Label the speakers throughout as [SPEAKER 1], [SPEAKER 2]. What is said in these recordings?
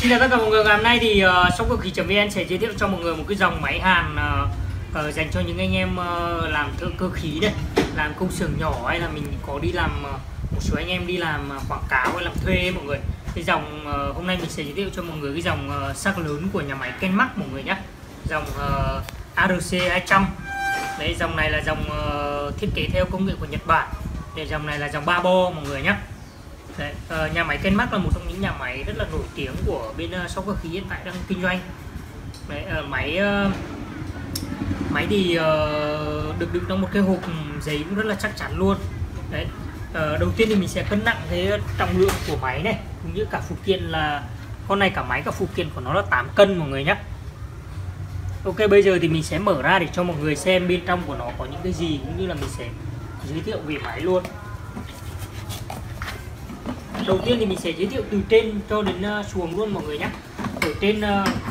[SPEAKER 1] Xin chào tất cả mọi người. Ngày hôm nay thì shop cơ khí.vn sẽ giới thiệu cho mọi người một cái dòng máy hàn dành cho những anh em làm thợ cơ khí này, làm công xưởng nhỏ, hay là mình có đi làm một số anh em đi làm quảng cáo hay làm thuê ấy, mọi người. Cái dòng hôm nay mình sẽ giới thiệu cho mọi người cái dòng sắc lớn của nhà máy Kenmax mọi người nhé. Dòng ARC 200. Đấy, dòng này là dòng thiết kế theo công nghệ của Nhật Bản. Để dòng này là dòng 3 bo mọi người nhé. Đấy, nhà máy Kenmax là một trong những nhà máy rất là nổi tiếng của bên shop cơ khí hiện tại đang kinh doanh. Đấy, máy thì được đựng trong một cái hộp giấy cũng rất là chắc chắn luôn. Đấy, đầu tiên thì mình sẽ cân nặng cái trọng lượng của máy này, cũng như cả phụ kiện là con này cả máy cả phụ kiện của nó là 8 cân mọi người nhé. Ok, bây giờ thì mình sẽ mở ra để cho mọi người xem bên trong của nó có những cái gì, cũng như là mình sẽ giới thiệu về máy luôn. Đầu tiên thì mình sẽ giới thiệu từ trên cho đến xuống luôn mọi người nhé. Ở trên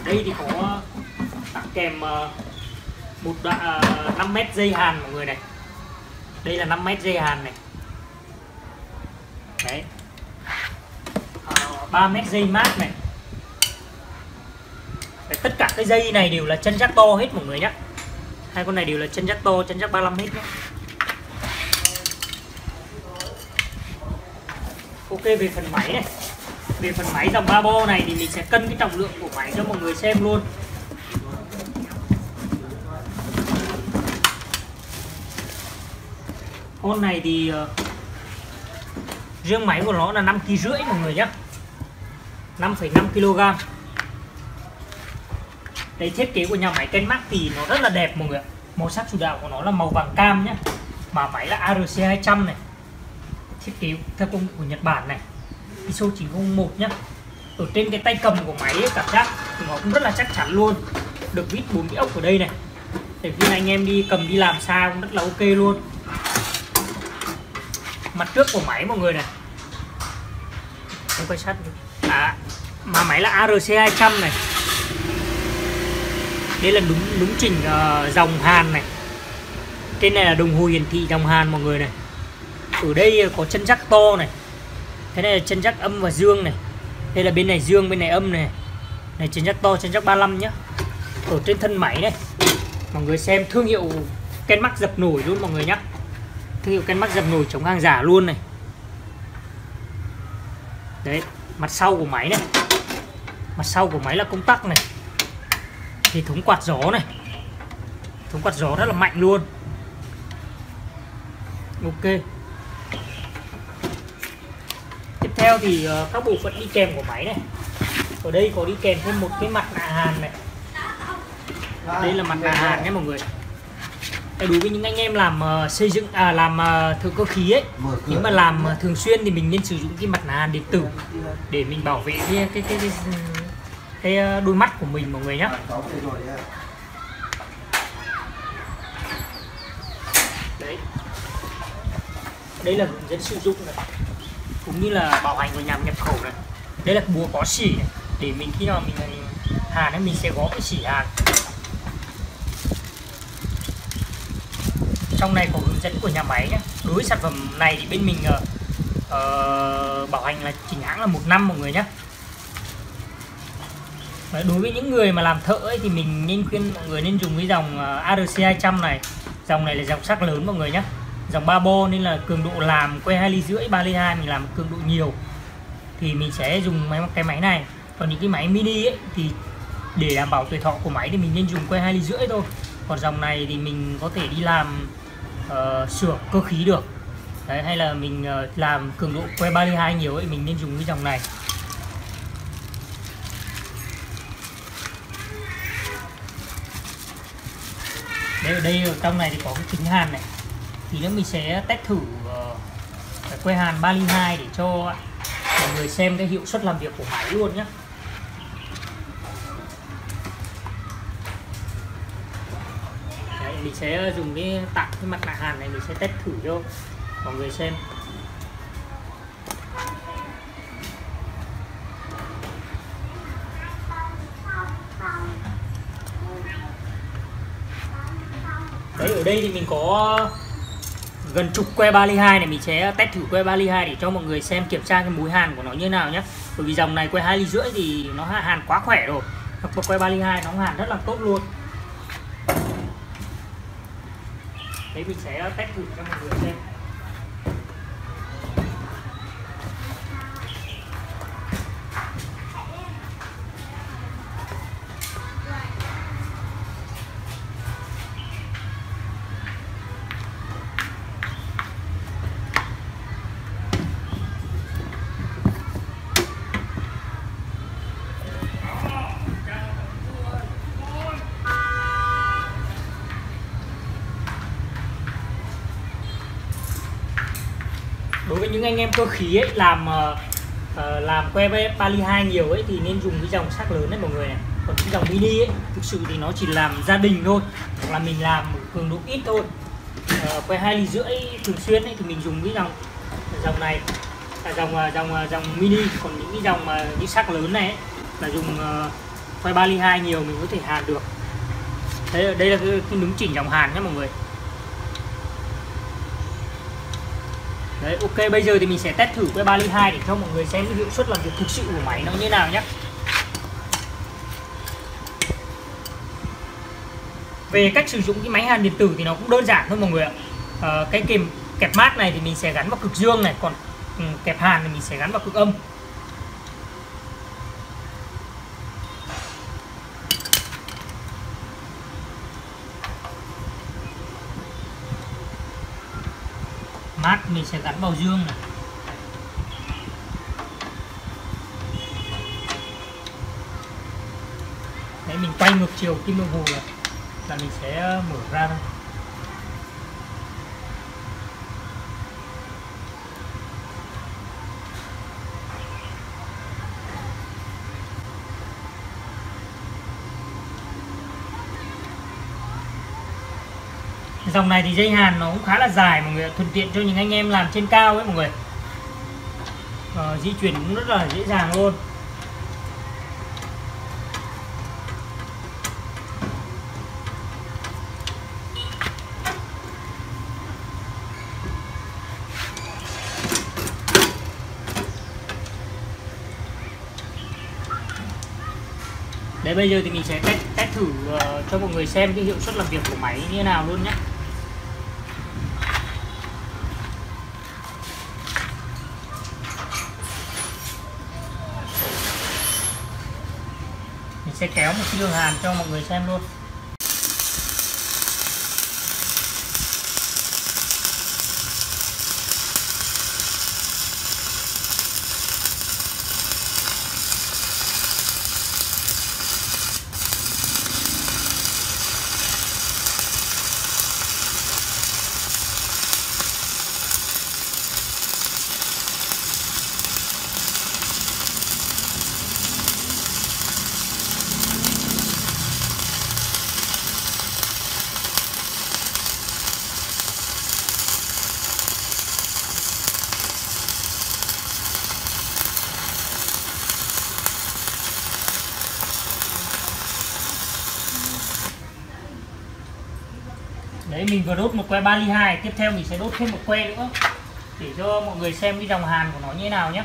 [SPEAKER 1] đây thì có tặng kèm một đoạn 5 mét dây hàn mọi người này. Đây là 5 mét dây hàn này. Đấy, 3 mét dây mát này. Đấy, tất cả cái dây này đều là chân jack to hết mọi người nhé. Hai con này đều là chân jack to, chân jack 35 hết nhé. Ok, về phần máy này, về phần máy dòng 3 bo này thì mình sẽ cân cái trọng lượng của máy cho mọi người xem luôn. Con này thì riêng máy của nó là 5,5 kg mọi người nhé, 5,5 kg. Đấy, thiết kế của nhà máy Kenmax thì nó rất là đẹp mọi người. Màu sắc chủ đạo của nó là màu vàng cam nhé. Mà máy là ARC 200 này, thiết kế theo công nghệ của Nhật Bản này, ISO 9001 nhá. Ở trên cái tay cầm của máy ấy, cảm giác thì nó cũng rất là chắc chắn luôn. Được vít 4 cái ốc ở đây này, để khi anh em đi cầm đi làm xa cũng rất là ok luôn. Mặt trước của máy mọi người này, em quay sát mà máy là ARC 200 này. Đây là đúng chỉnh dòng hàn này. Trên này là đồng hồ hiển thị dòng hàn mọi người này. Ở đây có chân jack to này. Thế này là chân jack âm và dương này. Đây là bên này dương, bên này âm này. Này chân jack to, chân jack 35 nhá. Ở trên thân máy này, mọi người xem thương hiệu Kenmax dập nổi luôn mọi người nhá. Thương hiệu Kenmax dập nổi chống hàng giả luôn này. Đấy, mặt sau của máy này. Mặt sau của máy là công tắc này. Hệ thống quạt gió này. Hệ thống quạt gió rất là mạnh luôn. Ok. Tiếp theo thì các bộ phận đi kèm của máy này. Ở đây có đi kèm thêm một cái mặt nạ hàn này. Đây là mặt nạ hàn nhé mọi người. Đối với những anh em làm xây dựng làm thợ cơ khí ấy, nếu mà làm thường xuyên thì mình nên sử dụng cái mặt nạ hàn điện tử để mình bảo vệ cái đôi mắt của mình mọi người nhé. Đấy, đây là hướng dẫn sử dụng này, cũng như là bảo hành của nhà nhập khẩu này. Đây là búa có xỉ này, để mình khi nào mình hàn ấy mình sẽ gõ cái xỉ hàn. Trong này có hướng dẫn của nhà máy nhé. Đối với sản phẩm này thì bên mình bảo hành là chính hãng là 1 năm mọi người nhé. Đối với những người mà làm thợ ấy, thì mình nên khuyên mọi người nên dùng cái dòng ARC 200 này. Dòng này là dòng sắc lớn mọi người nhé. Dòng 3 bo nên là cường độ làm que 2,5 ly, 3,2 ly mình làm cường độ nhiều thì mình sẽ dùng cái máy này. Còn những cái máy mini ấy, thì để đảm bảo tuổi thọ của máy thì mình nên dùng que 2,5 ly thôi. Còn dòng này thì mình có thể đi làm sửa cơ khí được. Đấy, hay là mình làm cường độ que 3,2 ly nhiều ấy, mình nên dùng cái dòng này. Đấy, ở đây ở trong này thì có cái kính hàn này. Thì nữa mình sẽ test thử cái que hàn 3,2 ly để cho mọi người xem cái hiệu suất làm việc của máy luôn nhé. Đấy, mình sẽ dùng tặng cái mặt nạ hàn này, mình sẽ test thử cho mọi người xem. Đấy, ở đây thì mình có gần chục que Bali 2 này. Mình sẽ test thử que Bali 2 để cho mọi người xem kiểm tra cái mùi hàn của nó như thế nào nhé. Bởi vì dòng này que 2,5 ly thì nó hàn quá khỏe rồi. Que Bali 2 nó hàn rất là tốt luôn. Đấy, mình sẽ test thử cho mọi người xem. Đối với những anh em cơ khí ấy, làm que Bali 2 nhiều ấy thì nên dùng cái dòng sắc lớn đấy mọi người này. Còn cái dòng mini ấy thực sự thì nó chỉ làm gia đình thôi, hoặc là mình làm cường độ ít thôi. Que 2,5 ly thường xuyên ấy thì mình dùng cái dòng này là dòng mini. Còn những cái dòng mà những sắc lớn này ấy, là dùng que Bali 2 nhiều mình có thể hàn được. Đây là cái nướng chỉnh dòng hàn nhé mọi người. Đấy, ok, bây giờ thì mình sẽ test thử que Bali 2 để cho mọi người xem cái hiệu suất làm việc thực sự của máy nó như thế nào nhé. Về cách sử dụng cái máy hàn điện tử thì nó cũng đơn giản thôi mọi người ạ. Cái kẹp mát này thì mình sẽ gắn vào cực dương này, còn kẹp hàn thì mình sẽ gắn vào cực âm. Mát mình sẽ gắn vào dương này. Đấy, mình quay ngược chiều kim đồng hồ là mình sẽ mở ra thôi. Dòng này thì dây hàn nó cũng khá là dài mọi người, thuận tiện cho những anh em làm trên cao ấy mọi người. Di chuyển cũng rất là dễ dàng luôn. Đấy, bây giờ thì mình sẽ test thử cho mọi người xem cái hiệu suất làm việc của máy như thế nào luôn nhé. Mình sẽ kéo một cái đường hàn cho mọi người xem luôn. Đấy, mình vừa đốt một que Bali 2, tiếp theo mình sẽ đốt thêm một que nữa để cho mọi người xem cái dòng hàn của nó như thế nào nhé.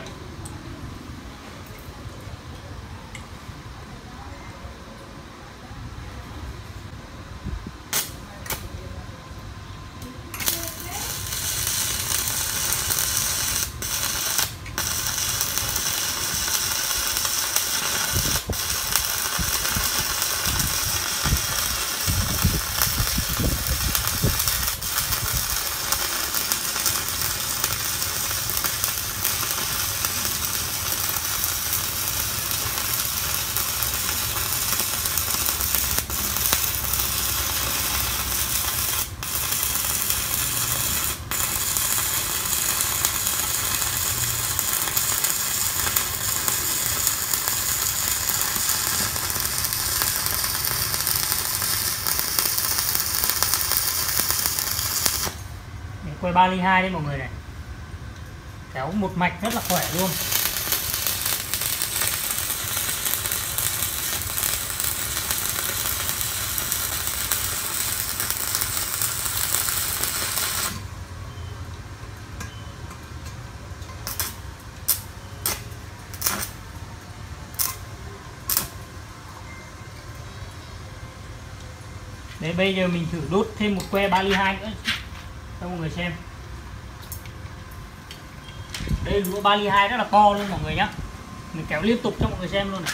[SPEAKER 1] Que Bali 2 đấy mọi người này, kéo một mạch rất là khỏe luôn. Đấy, bây giờ mình thử đốt thêm một que 3 ly 2 nữa cho mọi người xem. Đây lúa 3 ly 2 rất là to luôn mọi người nhá. Mình kéo liên tục cho mọi người xem luôn này.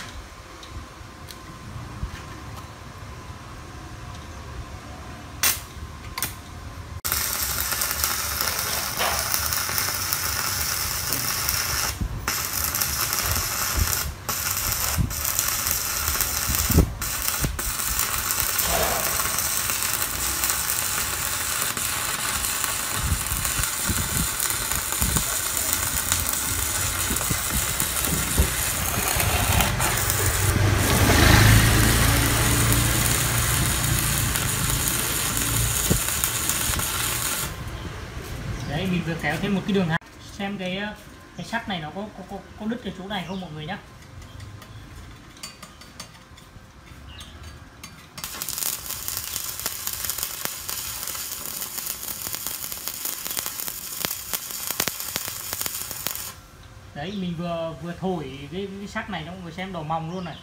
[SPEAKER 1] Đấy, mình vừa kéo thêm một cái đường hàn, xem cái sắt này nó có đứt cái chỗ này không mọi người nhá. Đấy, mình vừa thổi cái sắt này cho mọi người xem đỏ mòng luôn này.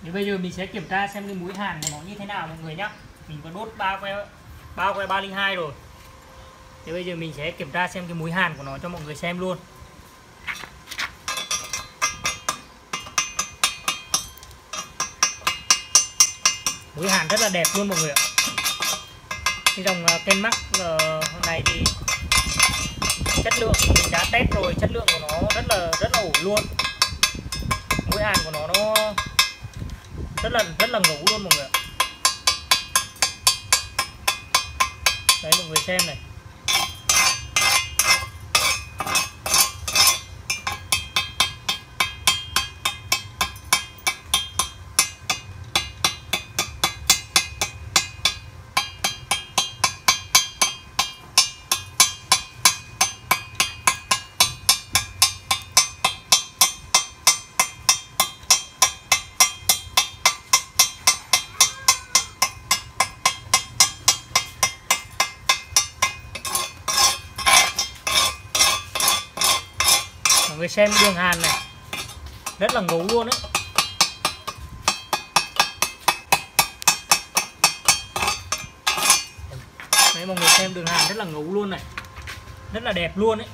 [SPEAKER 1] Thì bây giờ mình sẽ kiểm tra xem cái mũi hàn của nó như thế nào mọi người nhá. Mình có đốt ba que 302 rồi. Thì bây giờ mình sẽ kiểm tra xem cái mũi hàn của nó cho mọi người xem luôn. Mũi hàn rất là đẹp luôn mọi người ạ. Cái dòng Kenmax này thì chất lượng mình đã test rồi, chất lượng của nó rất là ổn luôn. Mũi hàn của nó rất là ngấu luôn mọi người ạ. Đấy mọi người xem này. Mọi người xem đường hàn này rất là ngấu luôn đấy. Đấy mọi người xem đường hàn rất là ngấu luôn này, rất là đẹp luôn đấy.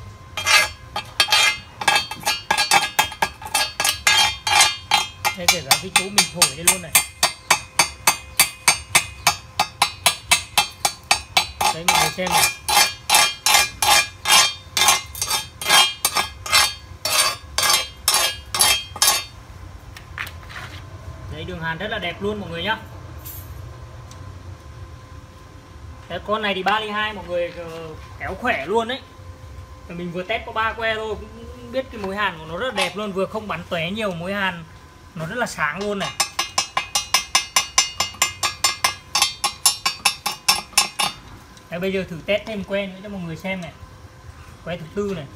[SPEAKER 1] Đây kể cả cái chỗ mình thổi đây luôn này. Đấy mọi người xem này. Đấy, đường hàn rất là đẹp luôn mọi người nhá. Đấy, con này thì 3 ly 2 mọi người kéo khỏe luôn đấy. Mình vừa test có 3 que thôi cũng biết cái mối hàn của nó rất là đẹp luôn, vừa không bắn tóe nhiều, mối hàn nó rất là sáng luôn này. Đấy, bây giờ thử test thêm que nữa cho mọi người xem này. Que thứ tư này.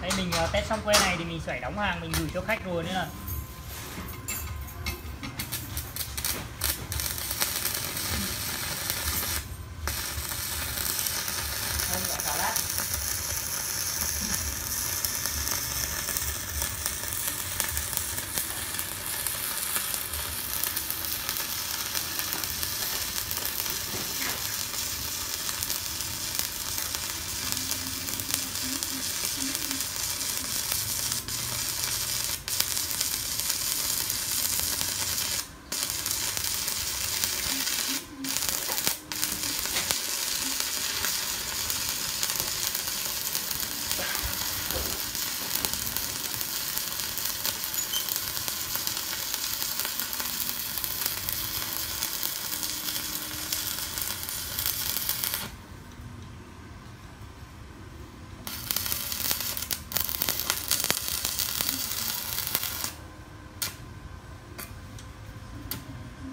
[SPEAKER 1] Đấy, mình test xong que này thì mình phải đóng hàng, mình gửi cho khách rồi nữa là.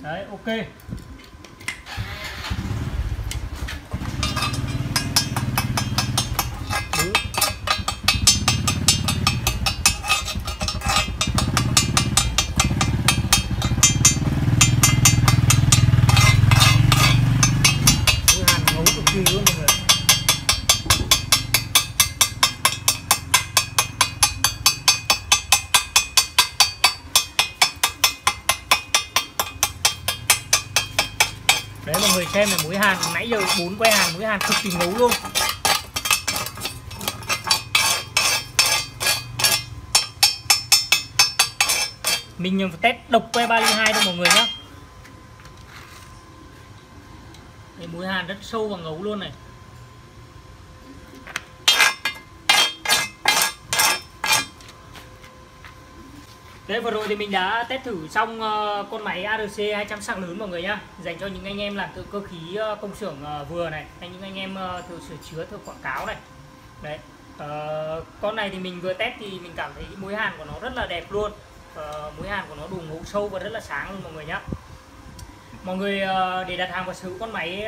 [SPEAKER 1] Đấy, ok. Đấy mọi người xem này, mũi hàn nãy giờ 4 que hàn, mũi hàn cực kỳ ngấu luôn. Mình test độc que 302 thôi mọi người nhá. Đây, mũi hàn rất sâu và ngấu luôn này. Đấy, vừa rồi thì mình đã test thử xong con máy ARC 200 sạc lớn mọi người nhá, dành cho những anh em làm thợ cơ khí công xưởng vừa này, hay những anh em thợ sửa chữa, thợ quảng cáo này. Đấy, con này thì mình vừa test thì mình cảm thấy mũi hàn của nó rất là đẹp luôn. Mũi hàn của nó đủ ngấu sâu và rất là sáng luôn mọi người nhá. Mọi người để đặt hàng và sở hữu con máy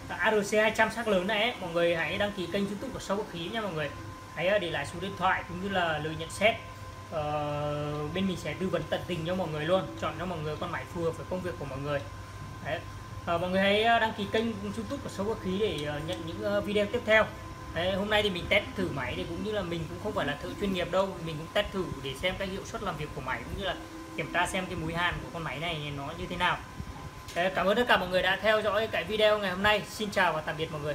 [SPEAKER 1] ARC 200 sạc lớn này ấy, mọi người hãy đăng ký kênh YouTube của Shop Cơ Khí nha mọi người. Hãy để lại số điện thoại cũng như là lời nhận xét. Bên mình sẽ tư vấn tận tình cho mọi người luôn, chọn cho mọi người con máy phù hợp với công việc của mọi người. Đấy. Mọi người hãy đăng ký kênh YouTube của Shop Cơ Khí để nhận những video tiếp theo. Đấy, hôm nay thì mình test thử máy thì cũng như là mình cũng không phải là thợ chuyên nghiệp đâu, mình cũng test thử để xem cái hiệu suất làm việc của máy cũng như là kiểm tra xem cái mũi hàn của con máy này nó như thế nào. Đấy, cảm ơn tất cả mọi người đã theo dõi cái video ngày hôm nay. Xin chào và tạm biệt mọi người.